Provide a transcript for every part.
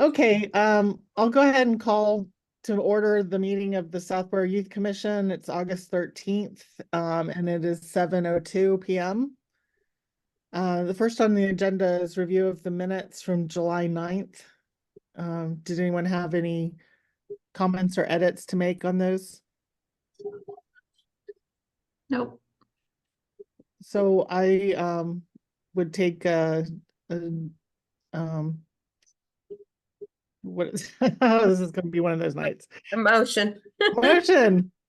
Okay, I'll go ahead and call to order the meeting of the Southborough Youth Commission. It's August 13th, and it is 7:02 p.m. The first on the agenda is review of the minutes from July 9th. Did anyone have any comments or edits to make on those? Nope. So I would take what is this is going to be one of those nights. Motion.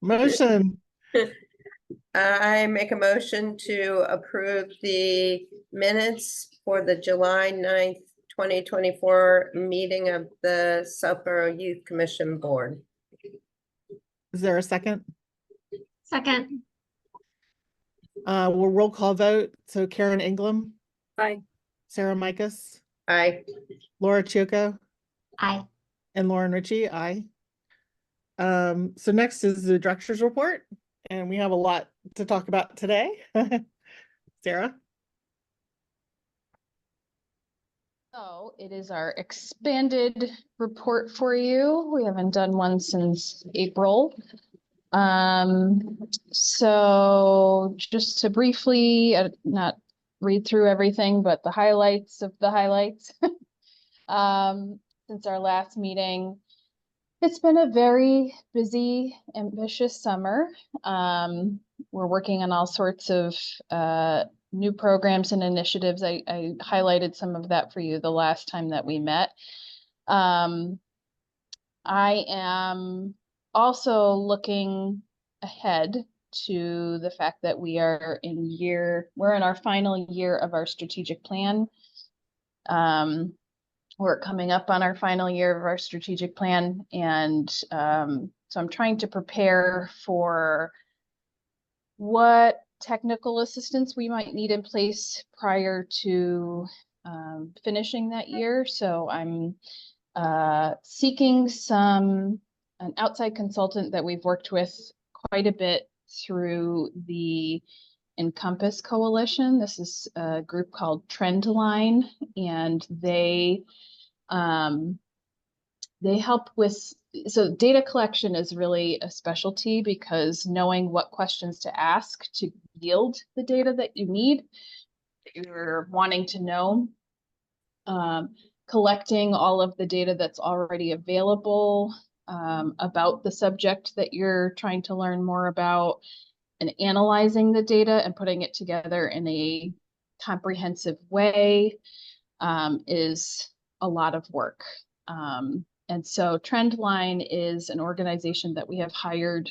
Motion. I make a motion to approve the minutes for the July 9th, 2024 meeting of the Southborough Youth Commission Board. Is there a second? Second. We'll roll call vote. So Karen Ingram, Aye. Sarah Micus, Aye. Laura Chioco, Aye. and Lauren Ritchie, aye. So next is the director's report, and we have a lot to talk about today. Sarah? So it is our expanded report for you. We haven't done one since April. So just to briefly, not read through everything, but the highlights of the highlights. Since our last meeting, it's been a very busy, ambitious summer. We're working on all sorts of new programs and initiatives. I highlighted some of that for you the last time that we met. I am also looking ahead to the fact that we're in our final year of our strategic plan. We're coming up on our final year of our strategic plan, and so I'm trying to prepare for what technical assistance we might need in place prior to finishing that year. So I'm seeking an outside consultant that we've worked with quite a bit through the Encompass Coalition. This is a group called Trendline, and they help with, so data collection is really a specialty, because knowing what questions to ask to yield the data that you need, that you're wanting to know, collecting all of the data that's already available about the subject that you're trying to learn more about, and analyzing the data and putting it together in a comprehensive way is a lot of work. And so Trendline is an organization that we have hired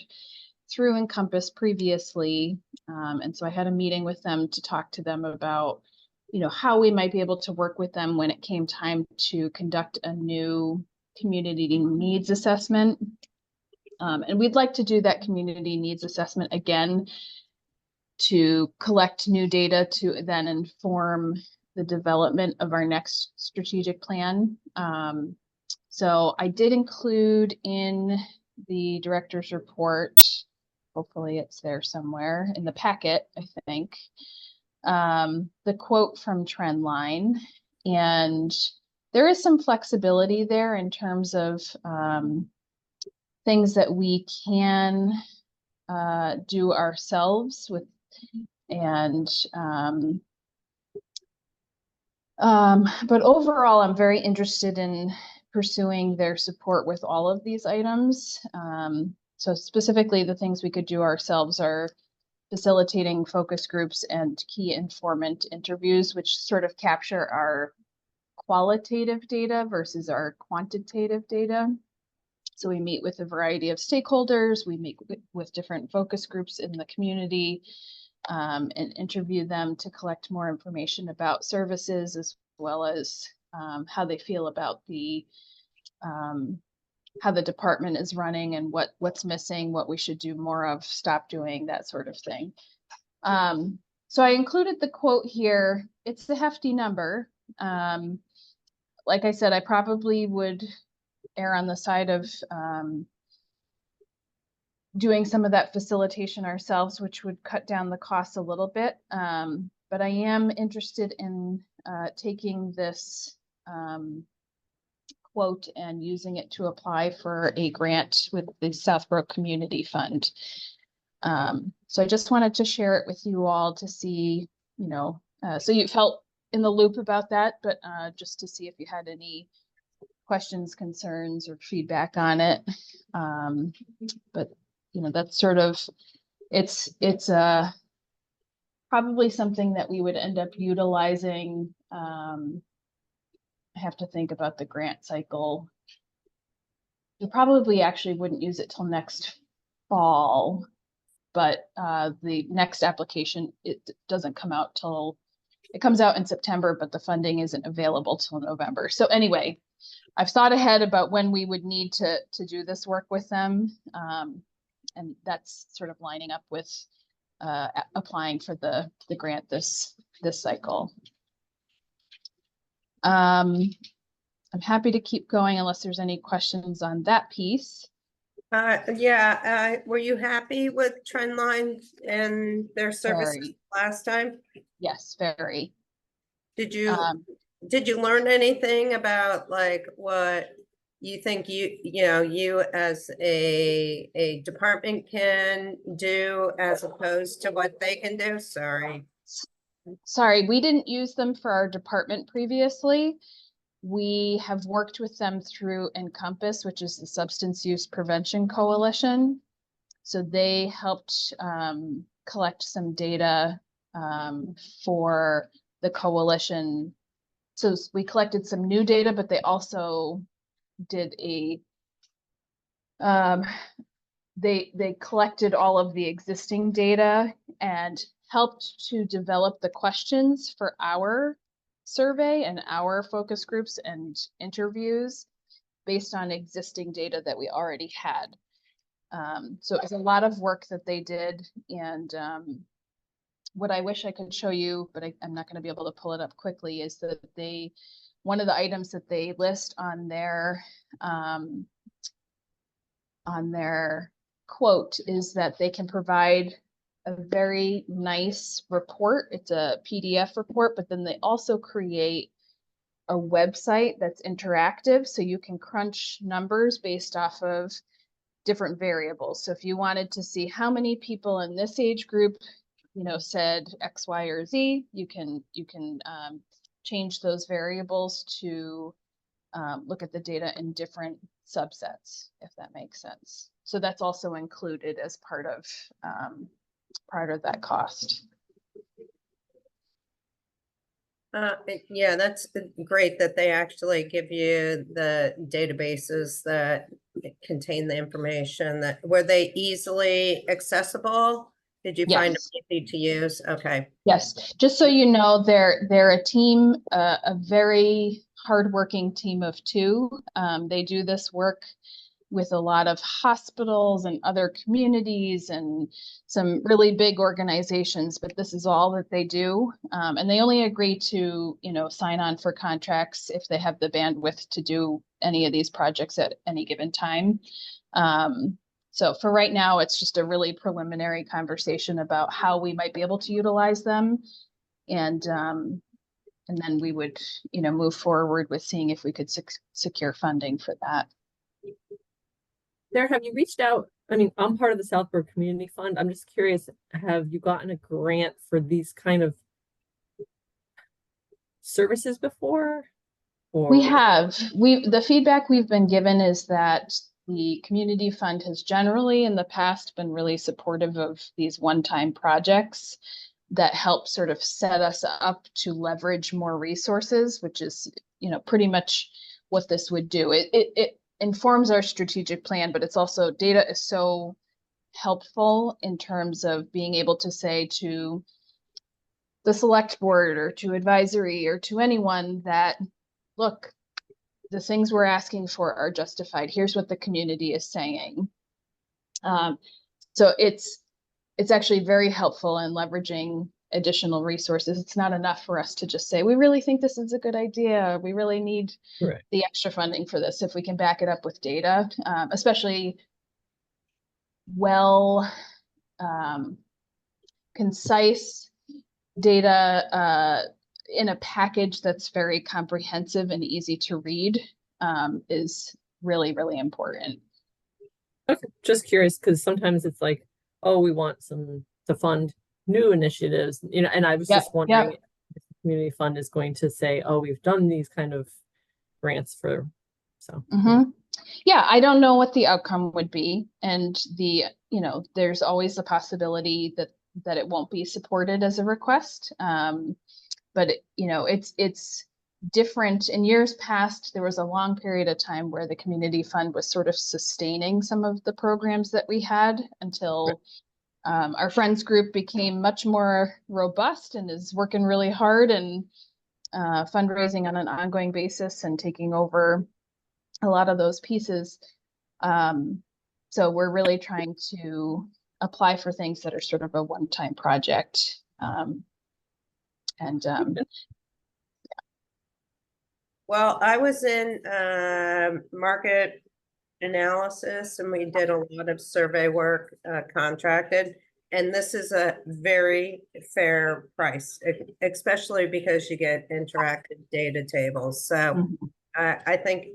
through Encompass previously. And so I had a meeting with them to talk to them about, how we might be able to work with them when it came time to conduct a new community needs assessment. And we'd like to do that community needs assessment again to collect new data to then inform the development of our next strategic plan. So I did include in the director's report, hopefully it's there somewhere in the packet, I think, the quote from Trendline. And there is some flexibility there in terms of things that we can do ourselves with, and but overall, I'm very interested in pursuing their support with all of these items. So specifically, the things we could do ourselves are facilitating focus groups and key informant interviews, which sort of capture our qualitative data versus our quantitative data. So we meet with a variety of stakeholders, we meet with different focus groups in the community, and interview them to collect more information about services, as well as how they feel about how the department is running and what's missing, what we should do more of, stop doing, that sort of thing. So I included the quote here. It's a hefty number. Like I said, I probably would err on the side of doing some of that facilitation ourselves, which would cut down the costs a little bit. But I am interested in taking this quote and using it to apply for a grant with the Southborough Community Fund. So I just wanted to share it with you all to see, so you felt in the loop about that, but just to see if you had any questions, concerns, or feedback on it. But that's sort of, it's probably something that we would end up utilizing. I have to think about the grant cycle. We probably actually wouldn't use it till next fall, but the next application, it doesn't come out till, it comes out in September, but the funding isn't available till November. So anyway, I've thought ahead about when we would need to do this work with them. And that's sort of lining up with applying for the grant this cycle. I'm happy to keep going unless there's any questions on that piece. Were you happy with Trendline and their services Very. last time? Yes, very. Did you learn anything about like what you think you as a department can do as opposed to what they can do? Sorry, we didn't use them for our department previously. We have worked with them through Encompass, which is the Substance Use Prevention Coalition. So they helped collect some data for the coalition. So we collected some new data, but they also did they collected all of the existing data and helped to develop the questions for our survey and our focus groups and interviews based on existing data that we already had. So it was a lot of work that they did. And what I wish I could show you, but I'm not going to be able to pull it up quickly, is that one of the items that they list on their quote is that they can provide a very nice report. It's a PDF report, but then they also create a website that's interactive, so you can crunch numbers based off of different variables. So if you wanted to see how many people in this age group, said X, Y, or Z, you can change those variables to look at the data in different subsets, if that makes sense. So that's also included as part of that cost. Yeah, that's great that they actually give you the databases that contain the information. Were they easily accessible? Did you find them easy to use? Okay. Yes, just so you know, they're a team, a very hardworking team of two. They do this work with a lot of hospitals and other communities and some really big organizations, but this is all that they do. And they only agree to, sign on for contracts if they have the bandwidth to do any of these projects at any given time. So for right now, it's just a really preliminary conversation about how we might be able to utilize them. And then we would, move forward with seeing if we could secure funding for that. Sarah, have you reached out? I mean, I'm part of the Southborough Community Fund. I'm just curious, have you gotten a grant for these kind of services before? Or... We have. The feedback we've been given is that the community fund has generally in the past been really supportive of these one-time projects that help sort of set us up to leverage more resources, which is, pretty much what this would do. It informs our strategic plan, but it's also, data is so helpful in terms of being able to say to the select board or to advisory or to anyone that, look, the things we're asking for are justified. Here's what the community is saying. So it's actually very helpful in leveraging additional resources. It's not enough for us to just say, we really think this is a good idea. We really need the extra funding for this. If we can back it up with data, especially concise data in a package that's very comprehensive and easy to read. is really, really important. Okay, just curious, because sometimes it's like, oh, we want to fund new initiatives, and I was Yep, just wondering yep. if the community fund is going to say, oh, we've done these kind of grants so. Yeah, I don't know what the outcome would be. And there's always the possibility that it won't be supported as a request. But it's different. In years past, there was a long period of time where the community fund was sort of sustaining some of the programs that we had until our friends group became much more robust and is working really hard and fundraising on an ongoing basis and taking over a lot of those pieces. So we're really trying to apply for things that are sort of a one-time project. Well, I was in market analysis and we did a lot of survey work contracted. And this is a very fair price, especially because you get interactive data tables. So I think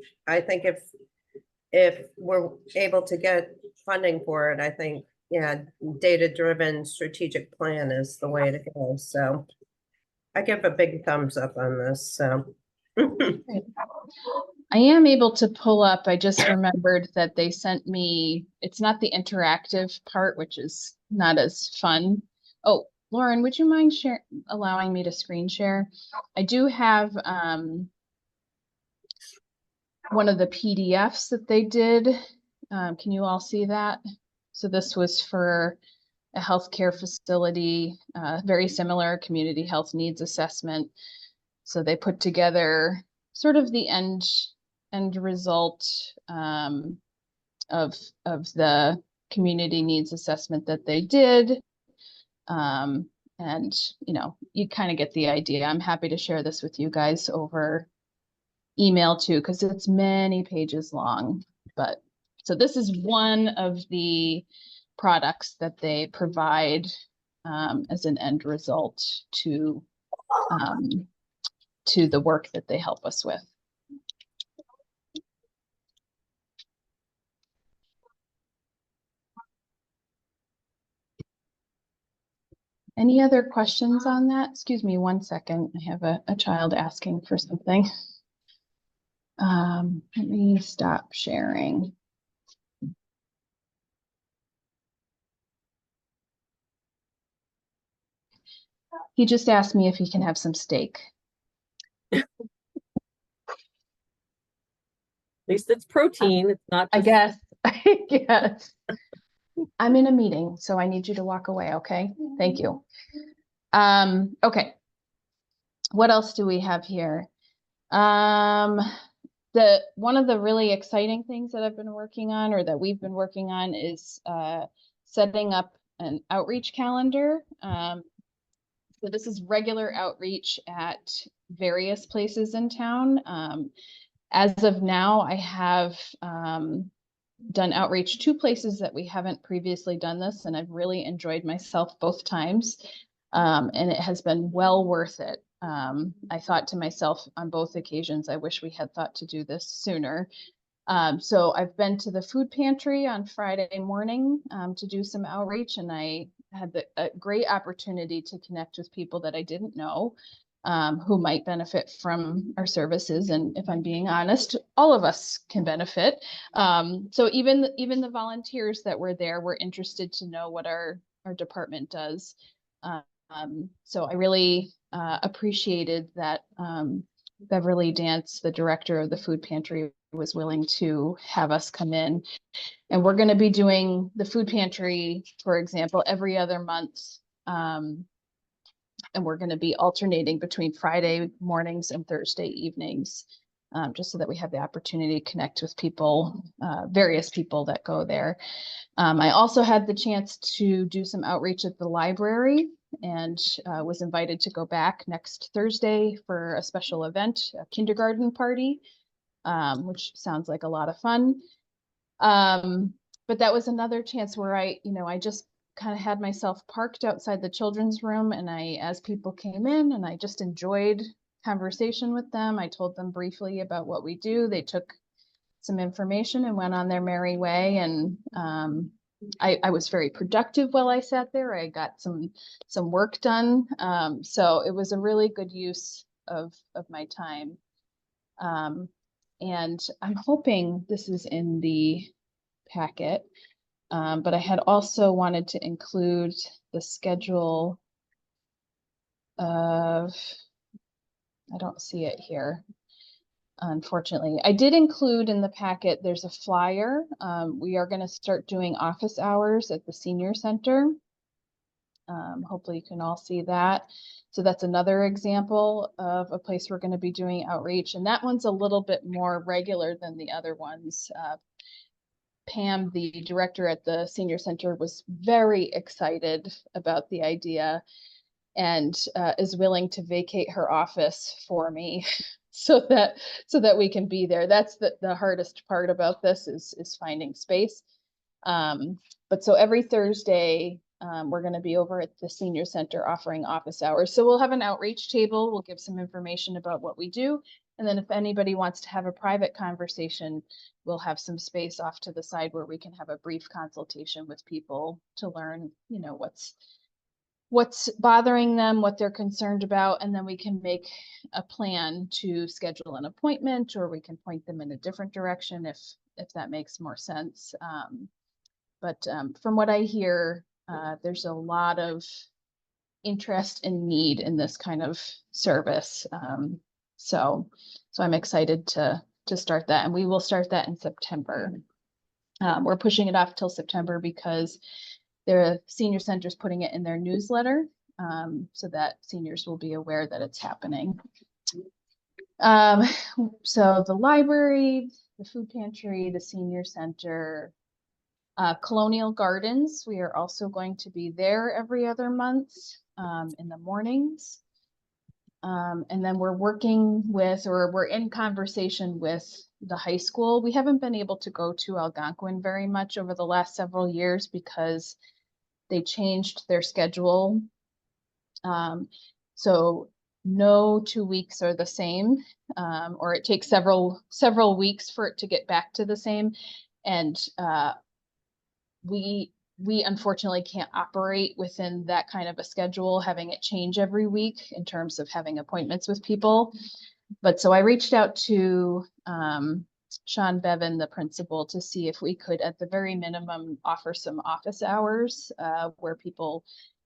if we're able to get funding for it, I think, yeah, data-driven strategic plan is the way to go. So I give a big thumbs up on this, so. I am able to pull up, I just remembered that they sent me, it's not the interactive part, which is not as fun. Oh, Lauren, would you mind allowing me to screen share? I do have one of the PDFs that they did. Can you all see that? So this was for a healthcare facility, very similar community health needs assessment. So they put together sort of the end result of the community needs assessment that they did. And you kind of get the idea. I'm happy to share this with you guys over email too, because it's many pages long. But so this is one of the products that they provide as an end result to the work that they help us with. Any other questions on that? Excuse me 1 second. I have a child asking for something. Let me stop sharing. He just asked me if he can have some steak. At least it's protein. It's not I just... guess. I guess. I'm in a meeting, so I need you to walk away, okay? Thank you. Okay. What else do we have here? One of the really exciting things that I've been working on, or that we've been working on, is setting up an outreach calendar. So this is regular outreach at various places in town. As of now, I have done outreach 2 places that we haven't previously done this, and I've really enjoyed myself both times. And it has been well worth it. I thought to myself on both occasions, I wish we had thought to do this sooner. So I've been to the food pantry on Friday morning to do some outreach, and I had a great opportunity to connect with people that I didn't know who might benefit from our services. And if I'm being honest, all of us can benefit. So even the volunteers that were there were interested to know what our department does. So I really appreciated that Beverly Dance, the director of the food pantry, was willing to have us come in. And we're going to be doing the food pantry, for example, every other month. And we're going to be alternating between Friday mornings and Thursday evenings, just so that we have the opportunity to connect with people, various people that go there. I also had the chance to do some outreach at the library, and was invited to go back next Thursday for a special event, a kindergarten party, which sounds like a lot of fun. But that was another chance where I just kind of had myself parked outside the children's room, and as people came in, and I just enjoyed conversation with them. I told them briefly about what we do. They took some information and went on their merry way. And I was very productive while I sat there. I got some work done. So it was a really good use of my time. And I'm hoping this is in the packet, but I had also wanted to include the schedule of, I don't see it here, unfortunately. I did include in the packet, there's a flyer. We are going to start doing office hours at the senior center. Hopefully you can all see that. So that's another example of a place we're going to be doing outreach. And that one's a little bit more regular than the other ones. Pam, the director at the senior center, was very excited about the idea and is willing to vacate her office for me so that we can be there. That's the hardest part about this is finding space. But so every Thursday, we're going to be over at the senior center offering office hours. So we'll have an outreach table. We'll give some information about what we do. And then if anybody wants to have a private conversation, we'll have some space off to the side where we can have a brief consultation with people to learn, you know, what's bothering them, what they're concerned about, and then we can make a plan to schedule an appointment, or we can point them in a different direction if that makes more sense. But from what I hear, there's a lot of interest and need in this kind of service. So I'm excited to start that, and we will start that in September. We're pushing it off till September because the senior center is putting it in their newsletter, so that seniors will be aware that it's happening. So the library, the food pantry, the senior center, Colonial Gardens, we are also going to be there every other month in the mornings. And then we're working with, or we're in conversation with the high school. We haven't been able to go to Algonquin very much over the last several years because they changed their schedule. So no 2 weeks are the same, or it takes several weeks for it to get back to the same. And we unfortunately can't operate within that kind of a schedule, having it change every week in terms of having appointments with people. But so I reached out to Sean Bevan, the principal, to see if we could, at the very minimum, offer some office hours where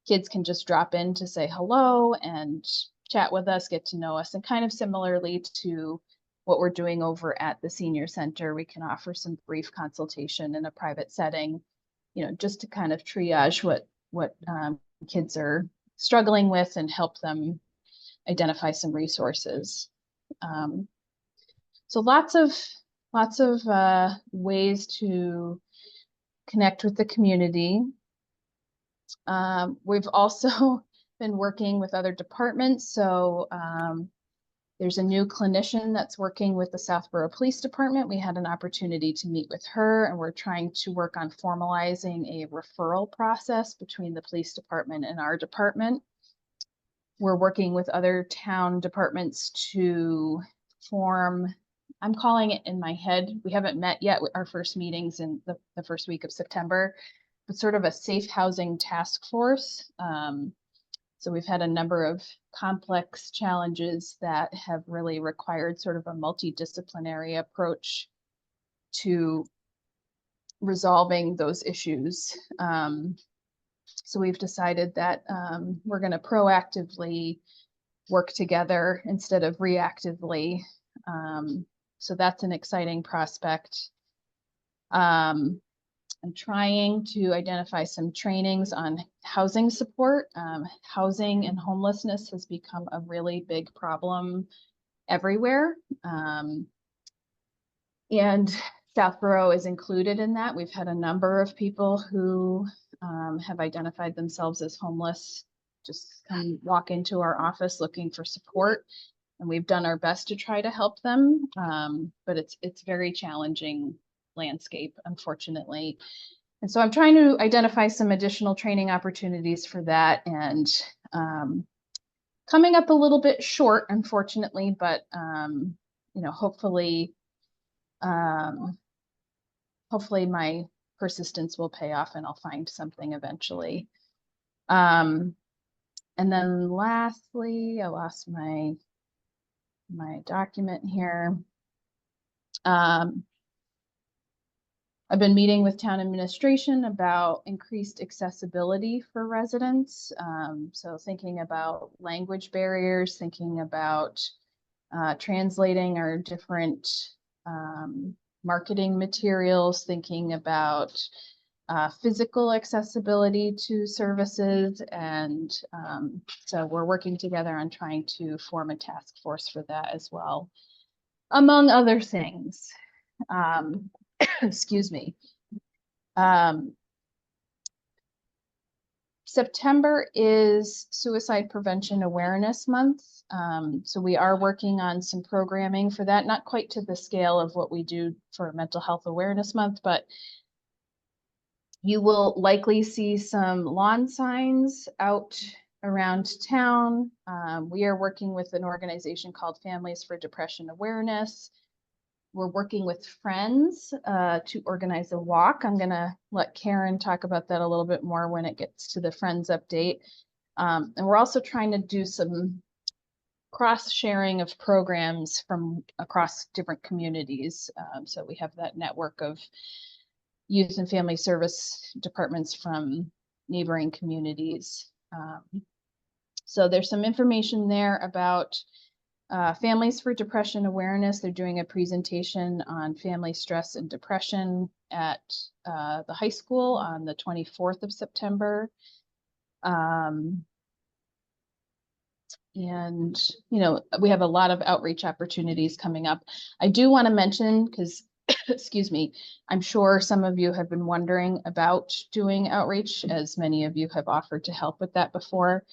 kids can just drop in to say hello and chat with us, get to know us, and kind of similarly to what we're doing over at the senior center, we can offer some brief consultation in a private setting, you know, just to kind of triage what kids are struggling with and help them identify some resources. So lots of ways to connect with the community. We've also been working with other departments. So there's a new clinician that's working with the Southborough Police Department. We had an opportunity to meet with her, and we're trying to work on formalizing a referral process between the police department and our department. We're working with other town departments to form, I'm calling it in my head, we haven't met yet, our first meetings in the first week of September, but sort of a safe housing task force. So we've had a number of complex challenges that have really required sort of a multidisciplinary approach to resolving those issues. So we've decided that we're going to proactively work together instead of reactively. So that's an exciting prospect. I'm trying to identify some trainings on housing support. Housing and homelessness has become a really big problem everywhere. And Southborough is included in that. We've had a number of people who have identified themselves as homeless, just come walk into our office looking for support. And we've done our best to try to help them, but it's very challenging landscape, unfortunately. And so I'm trying to identify some additional training opportunities for that. And coming up a little bit short, unfortunately, but hopefully my persistence will pay off and I'll find something eventually. And then lastly, I lost my document here. I've been meeting with town administration about increased accessibility for residents. So thinking about language barriers, thinking about translating our different marketing materials, thinking about physical accessibility to services. And so we're working together on trying to form a task force for that as well, among other things. Excuse me. September is Suicide Prevention Awareness Month. So we are working on some programming for that, not quite to the scale of what we do for Mental Health Awareness Month, but you will likely see some lawn signs out around town. We are working with an organization called Families for Depression Awareness. We're working with friends to organize a walk. I'm going to let Karen talk about that a little bit more when it gets to the friends update. And we're also trying to do some cross-sharing of programs from across different communities. So we have that network of youth and family service departments from neighboring communities. So there's some information there about Families for Depression Awareness. They're doing a presentation on family stress and depression at the high school on the 24th of September. And, we have a lot of outreach opportunities coming up. I do want to mention, because, excuse me, I'm sure some of you have been wondering about doing outreach, as many of you have offered to help with that before.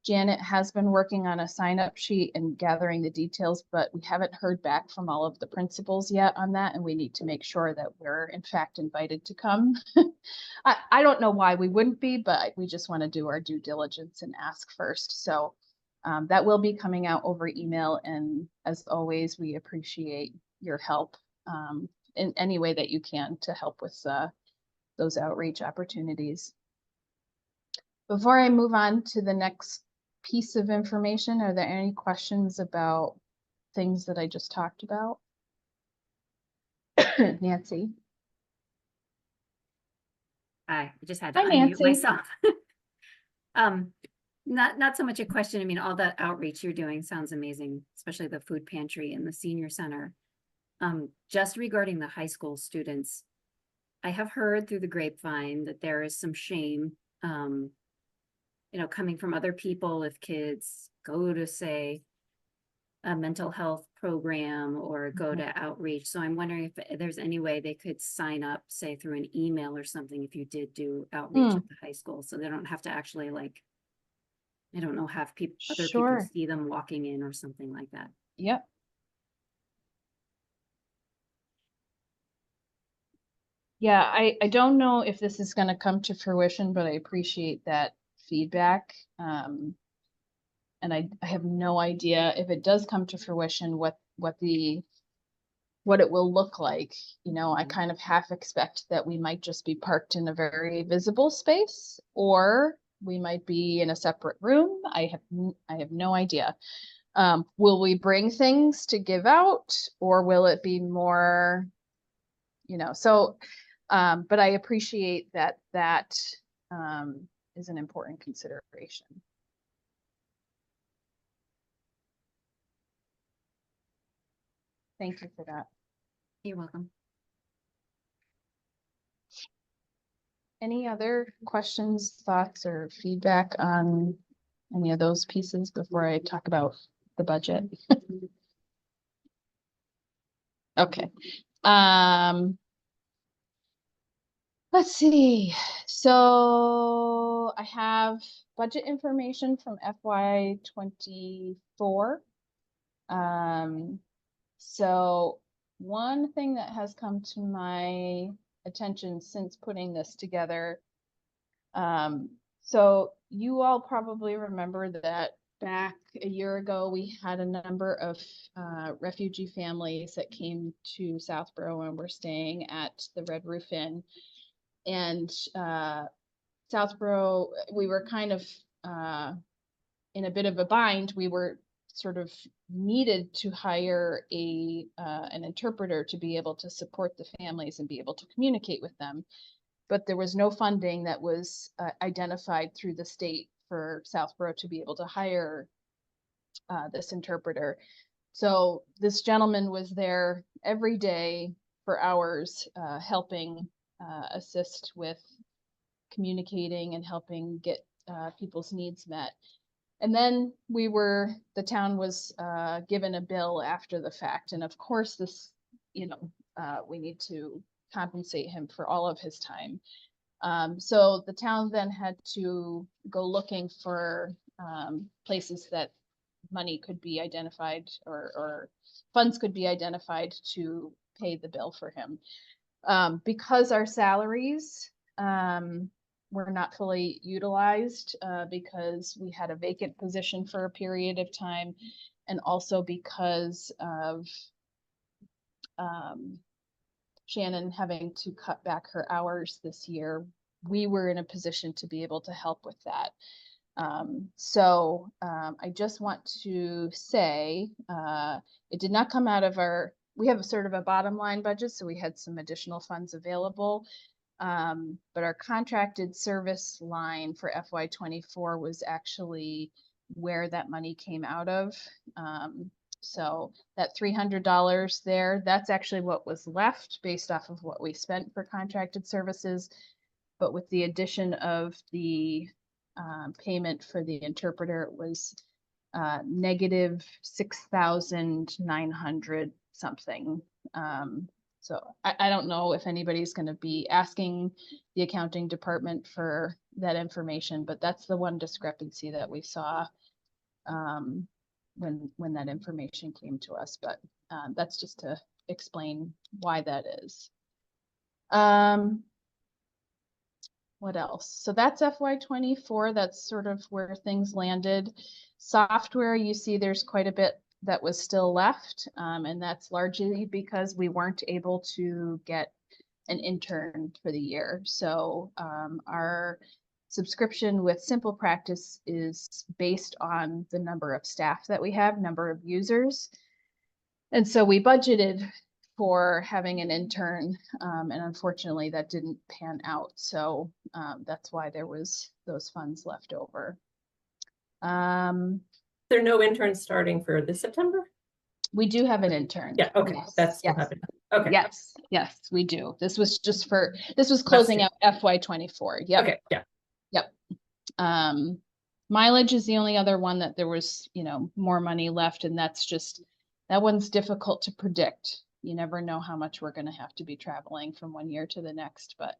Janet has been working on a sign-up sheet and gathering the details, but we haven't heard back from all of the principals yet on that, and we need to make sure that we're in fact invited to come. I don't know why we wouldn't be, but we just want to do our due diligence and ask first. So that will be coming out over email, and as always, we appreciate your help in any way that you can to help with those outreach opportunities. Before I move on to the next piece of information, are there any questions about things that I just talked about? Nancy. I just had to Hi, unmute Nancy. myself. Not so much a question. I mean, all the outreach you're doing sounds amazing, especially the food pantry and the senior center. Just regarding the high school students, I have heard through the grapevine that there is some shame, coming from other people if kids go to, say, a mental health program or go to outreach. So I'm wondering if there's any way they could sign up, say through an email or something, if you did do outreach at the high school, so they don't have to actually, like, I don't know, have other people see them walking in or something like that. Yep. Yeah, I don't know if this is going to come to fruition, but I appreciate that feedback. And I have no idea if it does come to fruition what it will look like. I kind of half expect that we might just be parked in a very visible space, or we might be in a separate room. I have no idea. Will we bring things to give out, or will it be more, so, but I appreciate that is an important consideration. Thank you for that. You're welcome. Any other questions, thoughts, or feedback on any of those pieces before I talk about the budget? Okay. Let's see. So I have budget information from FY24. So one thing that has come to my attention since putting this together, so you all probably remember that back a year ago, we had a number of refugee families that came to Southborough and were staying at the Red Roof Inn. And Southborough, we were kind of in a bit of a bind. We were sort of needed to hire an interpreter to be able to support the families and be able to communicate with them. But there was no funding that was identified through the state for Southborough to be able to hire this interpreter. So this gentleman was there every day for hours, helping assist with communicating and helping get people's needs met. And then the town was given a bill after the fact. And of course, this, we need to compensate him for all of his time. So the town then had to go looking for places that money could be identified or funds could be identified to pay the bill for him. Because our salaries were not fully utilized because we had a vacant position for a period of time, and also because of Shannon having to cut back her hours this year, we were in a position to be able to help with that. So I just want to say it did not come out of we have a sort of a bottom line budget, so we had some additional funds available. But our contracted service line for FY24 was actually where that money came out of. So that $300 there, that's actually what was left based off of what we spent for contracted services. But with the addition of the payment for the interpreter, it was negative 6,900 something. So I don't know if anybody's going to be asking the accounting department for that information, but that's the one discrepancy that we saw when that information came to us. But that's just to explain why that is. What else? So that's FY24. That's sort of where things landed. Software, you see there's quite a bit that was still left. And that's largely because we weren't able to get an intern for the year. So our subscription with Simple Practice is based on the number of staff that we have, number of users. And so we budgeted for having an intern, and unfortunately that didn't pan out. So that's why there was those funds left over. There are no interns starting for this September? We do have an intern. Yeah, okay, Yes, that's still yes. happening. Okay. Yes, we do. This was closing out FY24. Yep. Okay, yeah. Yep. Mileage is the only other one that there was, more money left, and that one's difficult to predict. You never know how much we're going to have to be traveling from one year to the next, but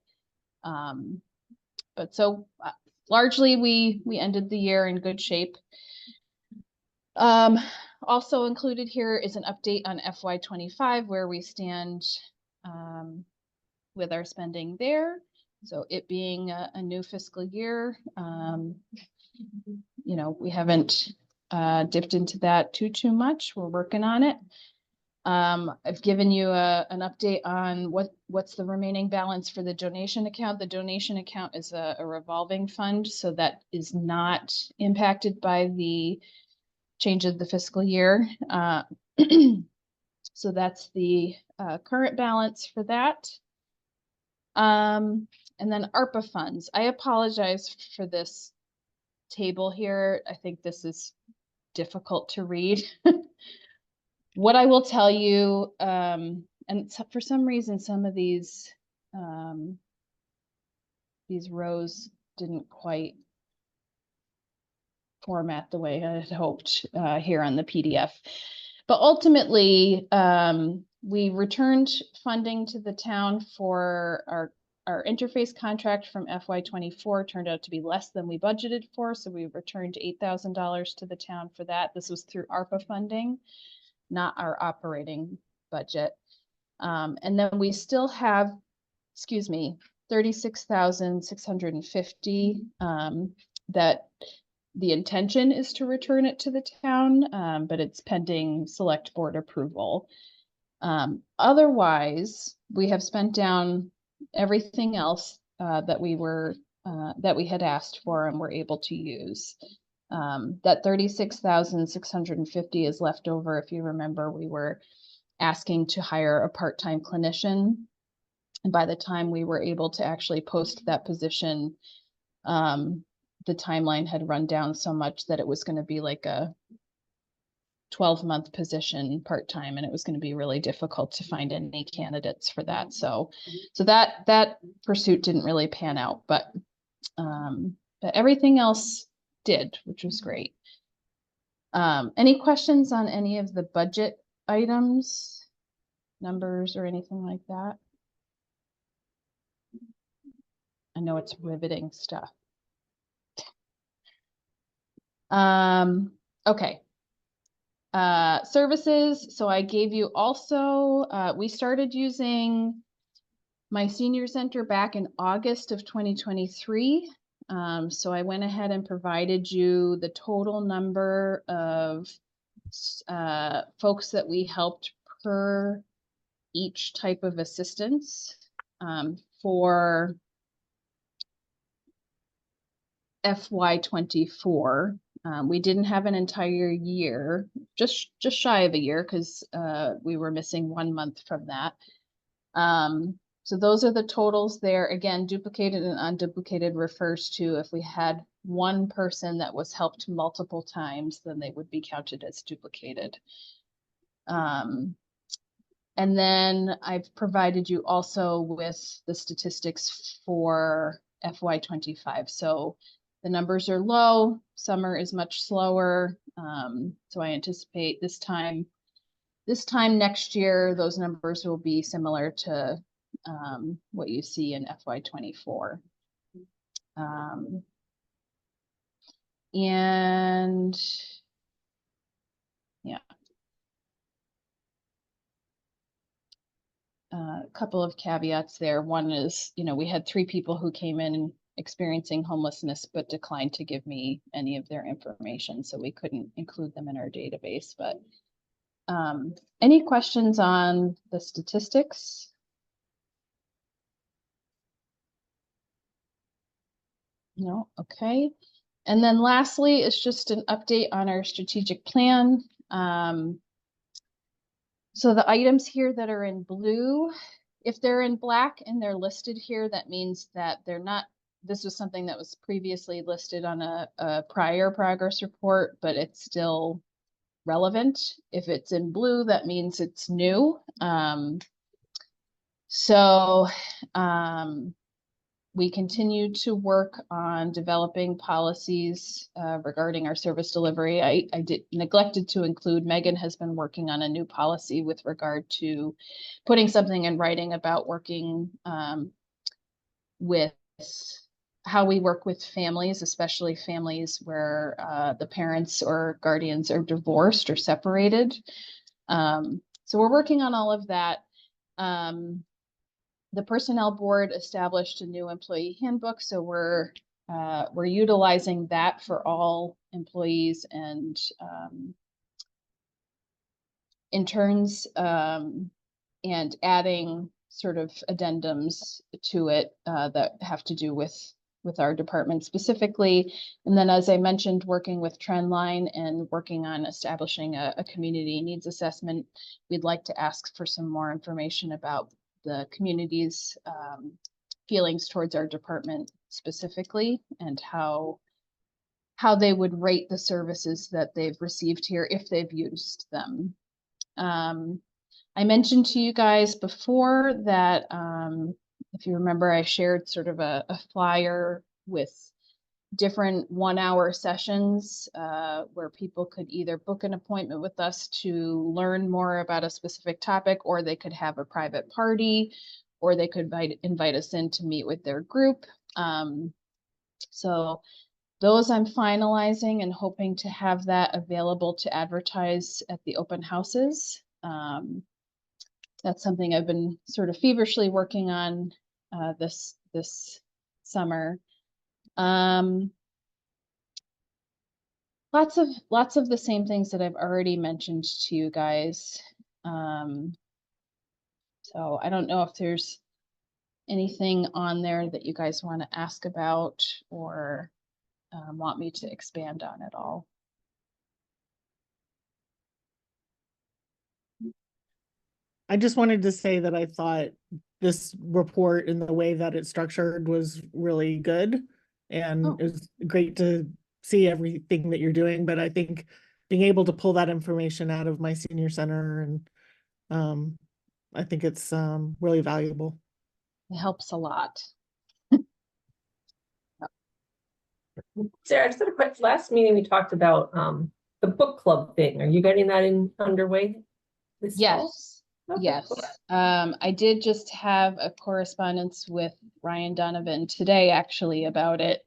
so largely we ended the year in good shape. Also included here is an update on FY25, where we stand with our spending there. So it being a new fiscal year, we haven't dipped into that too much. We're working on it. I've given you an update on what's the remaining balance for the donation account. The donation account is a revolving fund, so that is not impacted by the change of the fiscal year. So that's the current balance for that. And then ARPA funds. I apologize for this table here. I think this is difficult to read. What I will tell you, and for some reason, some of these rows didn't quite format the way I had hoped here on the PDF. But ultimately, we returned funding to the town for our interface contract from FY24 turned out to be less than we budgeted for. So we returned $8,000 to the town for that. This was through ARPA funding, not our operating budget. And then we still have, $36,650 that the intention is to return it to the town, but it's pending select board approval. Otherwise, we have spent down everything else that we had asked for and were able to use. That 36,650 is left over. If you remember, we were asking to hire a part-time clinician. And by the time we were able to actually post that position, the timeline had run down so much that it was going to be like a 12-month position part-time, and it was going to be really difficult to find any candidates for that. So that pursuit didn't really pan out, but everything else did, which was great. Any questions on any of the budget items, numbers, or anything like that? I know it's riveting stuff. Okay. Services. So I gave you also, we started using my senior center back in August of 2023. So I went ahead and provided you the total number of folks that we helped per each type of assistance for FY24. We didn't have an entire year, just shy of a year, because we were missing 1 month from that. So those are the totals there. Again, duplicated and unduplicated refers to if we had one person that was helped multiple times, then they would be counted as duplicated. And then I've provided you also with the statistics for FY25. So the numbers are low, summer is much slower. So I anticipate this time next year, those numbers will be similar to what you see in FY24. And yeah. A couple of caveats there. One is, we had 3 people who came in experiencing homelessness, but declined to give me any of their information. So we couldn't include them in our database, but any questions on the statistics? No, okay. And then lastly, it's just an update on our strategic plan. So the items here that are in blue, if they're in black and they're listed here, that means that they're not, this was something that was previously listed on a prior progress report, but it's still relevant. If it's in blue, that means it's new. We continue to work on developing policies regarding our service delivery. I neglected to include, Megan has been working on a new policy with regard to putting something in writing about working with how we work with families, especially families where the parents or guardians are divorced or separated. So we're working on all of that. The personnel board established a new employee handbook, so we're utilizing that for all employees and interns, and adding sort of addendums to it that have to do with our department specifically. And then, as I mentioned, working with Trendline and working on establishing a community needs assessment. We'd like to ask for some more information about the community's feelings towards our department specifically, and how they would rate the services that they've received here if they've used them. I mentioned to you guys before that, if you remember, I shared sort of a flyer with different 1-hour sessions where people could either book an appointment with us to learn more about a specific topic, or they could have a private party, or they could invite us in to meet with their group. So those I'm finalizing and hoping to have that available to advertise at the open houses. That's something I've been sort of feverishly working on this summer. Lots of the same things that I've already mentioned to you guys. So I don't know if there's anything on there that you guys want to ask about or want me to expand on at all. I just wanted to say that I thought this report and the way that it's structured was really good. And Oh. it was great to see everything that you're doing, but I think being able to pull that information out of my senior center and I think it's really valuable. It helps a lot. Sarah, I just had a question. Last meeting, we talked about the book club thing. Are you getting that underway this fall? Yes, Okay, yes. cool. I did just have a correspondence with Ryan Donovan today actually about it.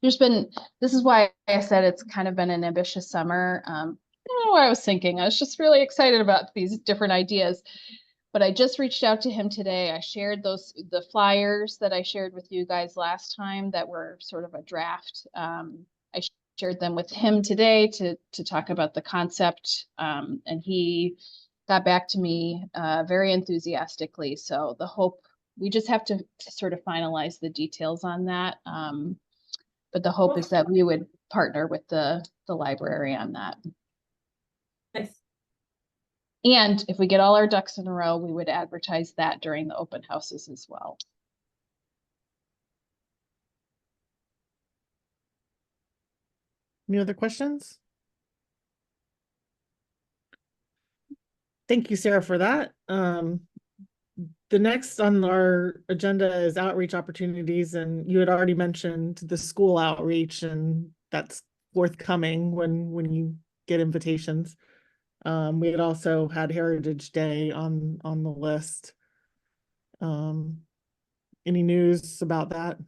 This is why I said it's kind of been an ambitious summer. I don't know what I was thinking. I was just really excited about these different ideas. But I just reached out to him today. I shared the flyers that I shared with you guys last time that were sort of a draft. I shared them with him today to talk about the concept. And he got back to me very enthusiastically. So we just have to sort of finalize the details on that. But the hope is that we would partner with the library on that. Nice. And if we get all our ducks in a row, we would advertise that during the open houses as well. Any other questions? Thank you, Sarah, for that. The next on our agenda is outreach opportunities, and you had already mentioned the school outreach, and that's forthcoming when you get invitations. We had also had Heritage Day on the list. Any news about that?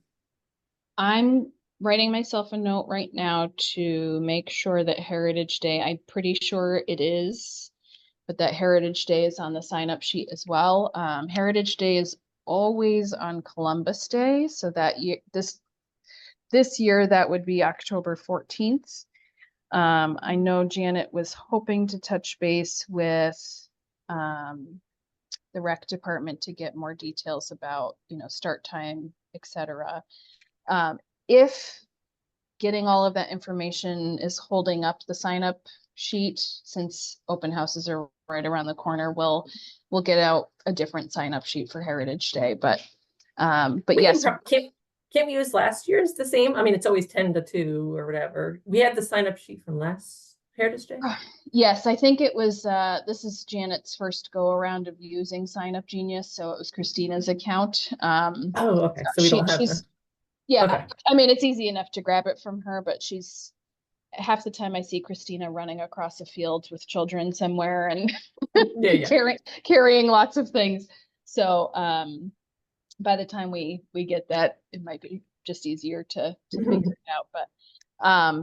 I'm writing myself a note right now to make sure that Heritage Day, I'm pretty sure it is, but that Heritage Day is on the sign up sheet as well. Heritage Day is always on Columbus Day, so that this year that would be October 14th. I know Janet was hoping to touch base with the rec department to get more details about, start time, etc. If getting all of that information is holding up the sign up sheet, since open houses are right around the corner, we'll get out a different sign up sheet for Heritage Day. But yes. Can't we use last year's the same? I mean, it's always 10 to 2 or whatever. We had the sign up sheet from last Heritage Day. Yes, I think it was, this is Janet's first go around of using Sign Up Genius. So it was Christina's account. Oh, okay. So we don't have that. Yeah, okay. I mean, it's easy enough to grab it from her, but half the time I see Christina running across a field with children somewhere and carrying lots of things. So by the time we get that, it might be just easier to figure it out. But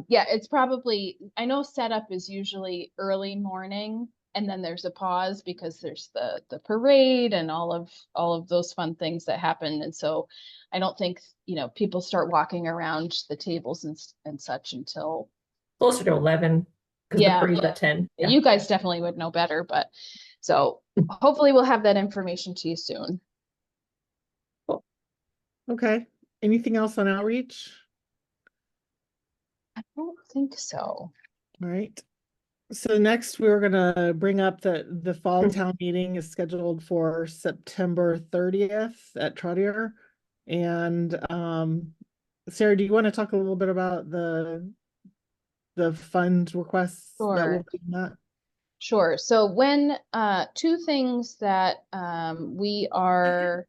yeah, it's probably, I know setup is usually early morning, and then there's a pause because there's the parade and all of those fun things that happen. And so I don't think, people start walking around the tables and such until closer to 11, because the parade's at 10. Yeah. You guys definitely would know better, but so hopefully we'll have that information to you soon. Cool. Okay. Anything else on outreach? I don't think so. All right. So next we're gonna bring up the fall town meeting is scheduled for September 30th at Trotter. And Sarah, do you want to talk a little bit about the fund requests that will be met? Sure. So when two things that we are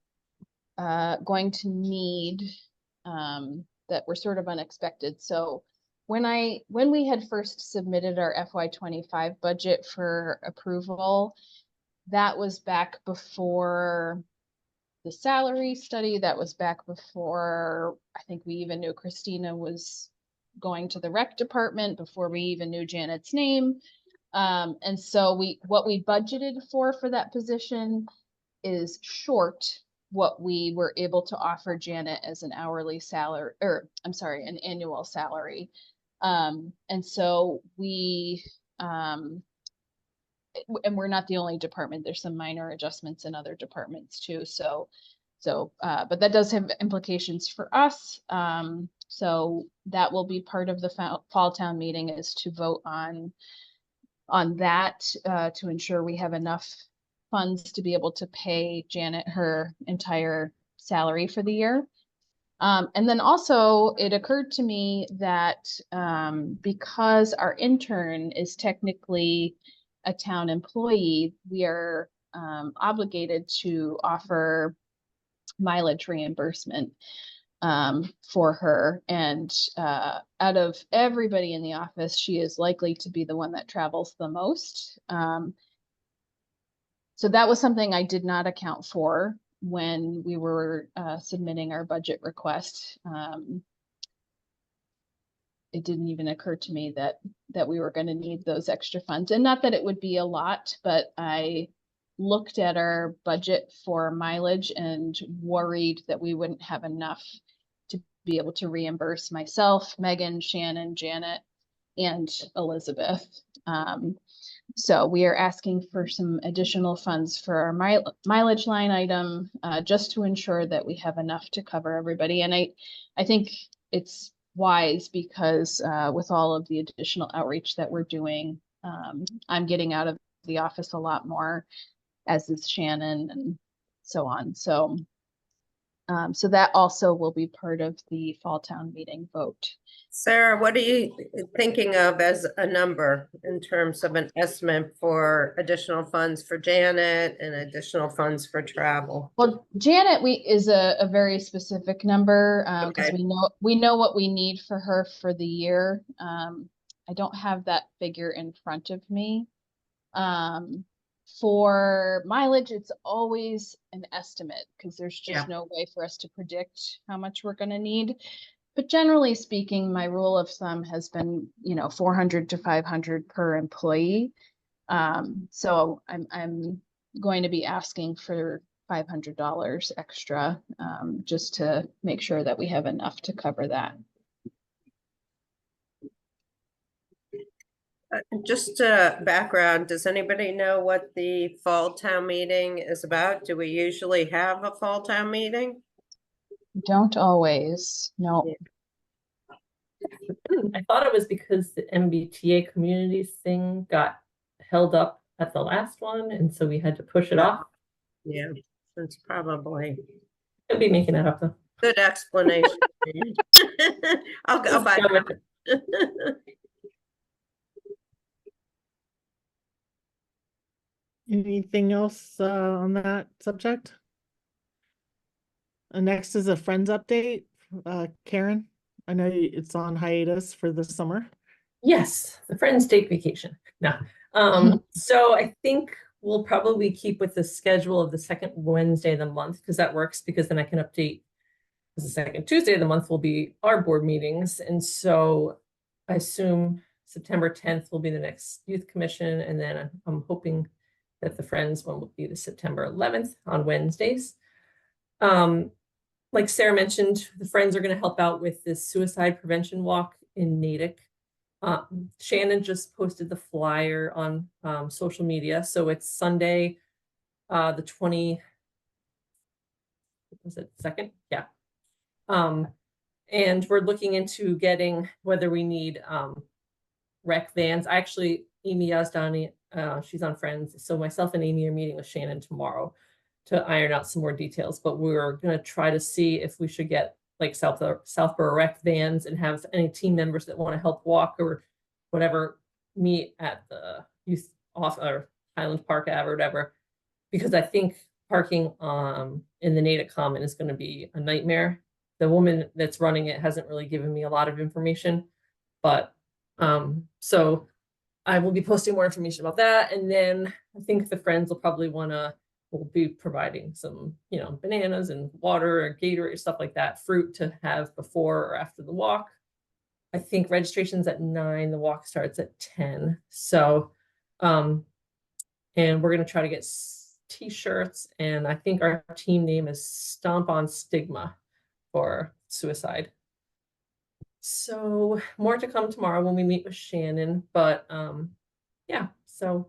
going to need that were sort of unexpected. So when we had first submitted our FY25 budget for approval, that was back before the salary study, that was back before I think we even knew Christina was going to the rec department, before we even knew Janet's name. And so what we budgeted for that position is short what we were able to offer Janet as an hourly salary, or I'm sorry, an annual salary. And so we, and we're not the only department. There's some minor adjustments in other departments too. But that does have implications for us. So that will be part of the fall town meeting, is to vote on that, to ensure we have enough funds to be able to pay Janet her entire salary for the year. And then also it occurred to me that because our intern is technically a town employee, we are obligated to offer mileage reimbursement for her. And out of everybody in the office, she is likely to be the one that travels the most. So that was something I did not account for when we were submitting our budget request. It didn't even occur to me that we were going to need those extra funds, and not that it would be a lot, but I looked at our budget for mileage and worried that we wouldn't have enough to be able to reimburse myself, Megan, Shannon, Janet, and Elizabeth. So we are asking for some additional funds for our mileage line item, just to ensure that we have enough to cover everybody. And I think it's wise because with all of the additional outreach that we're doing, I'm getting out of the office a lot more, as is Shannon, and so on. So that also will be part of the fall town meeting vote. Sarah, what are you thinking of as a number in terms of an estimate for additional funds for Janet and additional funds for travel? Well, Janet, is a very specific number, because Okay. we know what we need for her for the year. I don't have that figure in front of me. For mileage, it's always an estimate because there's just no way for us to predict how much we're going to need. But generally speaking, my rule of thumb has been, 400 to 500 per employee. So I'm going to be asking for $500 extra, just to make sure that we have enough to cover that. Just background, does anybody know what the fall town meeting is about? Do we usually have a fall town meeting? Don't always, no. I thought it was because the MBTA communities thing got held up at the last one, and so we had to push it off. Yeah, that's probably I'll be making that up though. good explanation. I'll buy Go with it. that. Anything else on that subject? Next is a Friends update. Karen, I know it's on hiatus for the summer. Yes, the friends take vacation. No. So I think we'll probably keep with the schedule of the second Wednesday of the month, because that works, because then I can update, because the second Tuesday of the month will be our board meetings. And so I assume September 10th will be the next youth commission. And then I'm hoping that the friends one will be the September 11th on Wednesdays. Like Sarah mentioned, the friends are going to help out with this suicide prevention walk in Natick. Shannon just posted the flyer on social media. So it's Sunday, the 20, was it second? Yeah. And we're looking into getting whether we need rec vans. Actually, Amy Yazdani, she's on Friends. So myself and Amy are meeting with Shannon tomorrow to iron out some more details, but we're going to try to see if we should get like Southborough rec vans and have any team members that want to help walk or whatever meet at the youth off or Highland Park Ave or whatever, because I think parking in the Natick Common is going to be a nightmare. The woman that's running it hasn't really given me a lot of information, but so I will be posting more information about that. And then I think the friends will probably we'll be providing some, bananas and water or Gatorade, stuff like that, fruit to have before or after the walk. I think registration's at 9, the walk starts at 10. So, and we're going to try to get t-shirts, and I think our team name is Stomp on Stigma for suicide. So more to come tomorrow when we meet with Shannon, but yeah, so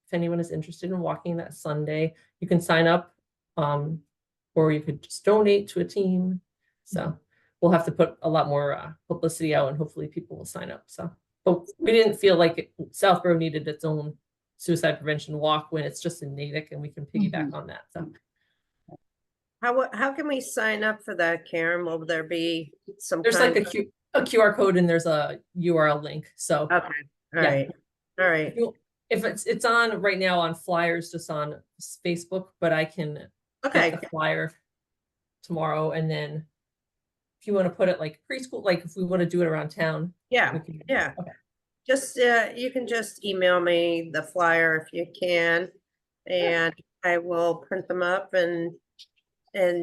if anyone is interested in walking that Sunday, you can sign up, or you could just donate to a team. So we'll have to put a lot more publicity out, and hopefully people will sign up. So, but we didn't feel like Southborough needed its own suicide prevention walk when it's just in Natick, and we can piggyback on that. So How can we sign up for that, Karen? Will there be some there's kind like a QR code and there's a URL link. So Okay, all Yeah. right, all right. if it's on right now on flyers just on Facebook, but I can Okay, get the flyer tomorrow, and then if you want to put it like preschool, like if we want to do it around town, yeah, we can- yeah. Okay. Just, you can just email me the flyer if you can. And I will print them up and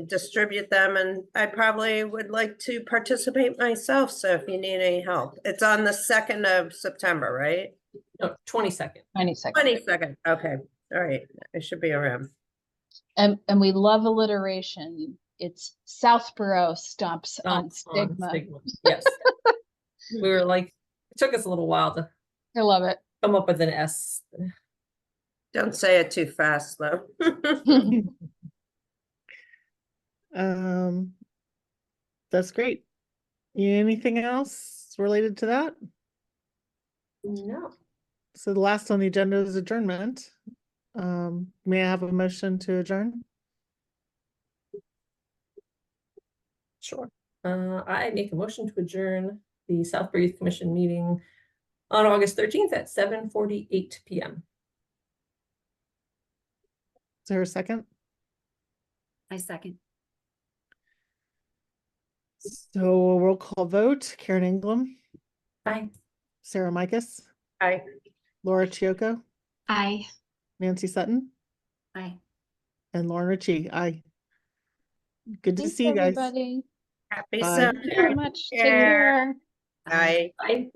distribute them. And I probably would like to participate myself. So if you need any help, it's on the 2nd of September, right? No, 22nd. 22nd. 22nd. Okay, all right. I should be around. And we love alliteration. It's Southborough stomps on stigma. Yes. We were like, it took us a little while to I love it. come up with an S. Don't say it too fast, though. That's great. Anything else related to that? No. So the last on the agenda is adjournment. May I have a motion to adjourn? Sure. I make a motion to adjourn the Southborough Youth Commission meeting on August 13th at 7:48 p.m. Is there a second? I second. So a roll call vote, Karen Ingram, Bye. Sarah Micus, Hi. Laura Chioco, Aye. Nancy Sutton, Aye. and Lauren Ritchie. Aye. Good to Thanks, see you guys. everybody. Happy Bye. Thank you very Sunday. much. Take care. care. Bye. Bye.